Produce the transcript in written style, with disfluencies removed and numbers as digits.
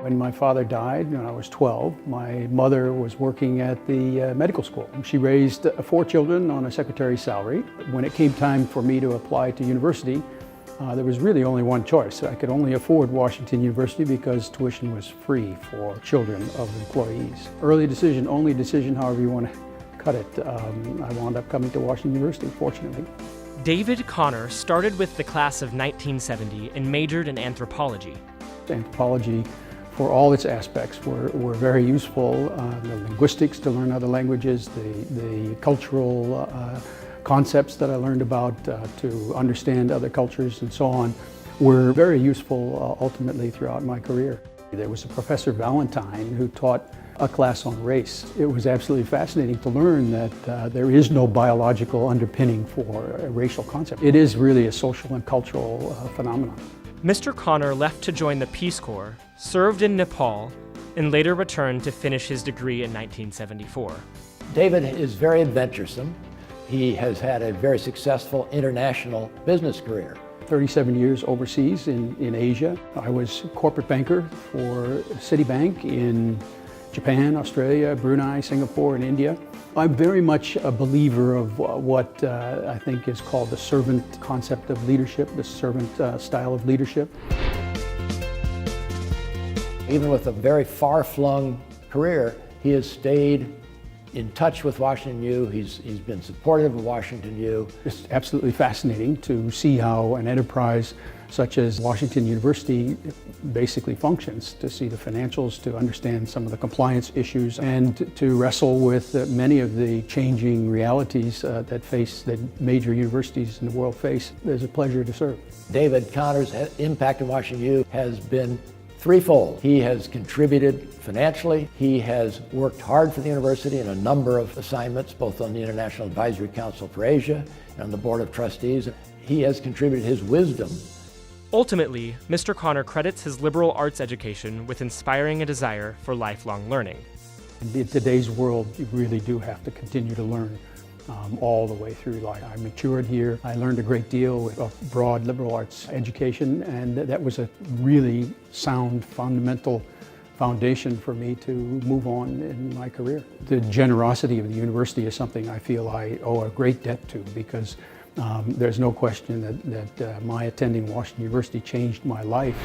When my father died when I was 12, my mother was working at the medical school. She raised 4 children on a secretary's salary. When it came time for me to apply to university, there was really only one choice. I could only afford Washington University because tuition was free for children of employees. Early decision, only decision, however you want to cut it. I wound up coming to Washington University, fortunately. David Connor started with the class of 1970 and majored in anthropology. Anthropology, for all its aspects, were very useful. The linguistics to learn other languages, the cultural concepts that I learned about to understand other cultures and so on were very useful ultimately throughout my career. There was a Professor Valentine who taught a class on race. It was absolutely fascinating to learn that there is no biological underpinning for a racial concept. It is really a social and cultural phenomenon. Mr. Connor left to join the Peace Corps, served in Nepal, and later returned to finish his degree in 1974. David is very adventuresome. He has had a very successful international business career. 37 years overseas in Asia. I was corporate banker for Citibank in Japan, Australia, Brunei, Singapore, and India. I'm very much a believer of what I think is called the servant concept of leadership, the servant style of leadership. Even with a very far-flung career, he has stayed in touch with Washington U. He's been supportive of Washington U. It's absolutely fascinating to see how an enterprise such as Washington University basically functions, to see the financials, to understand some of the compliance issues, and to wrestle with many of the changing realities that major universities in the world face. It's a pleasure to serve. David Connor's impact in Washington U has been threefold. He has contributed financially. He has worked hard for the university in a number of assignments, both on the International Advisory Council for Asia and on the Board of Trustees. He has contributed his wisdom. Ultimately, Mr. Connor credits his liberal arts education with inspiring a desire for lifelong learning. In today's world, you really do have to continue to learn all the way through life. I matured here. I learned a great deal with a broad liberal arts education, and that was a really sound, fundamental foundation for me to move on in my career. The generosity of the university is something I feel I owe a great debt to, because there's no question that my attending Washington University changed my life.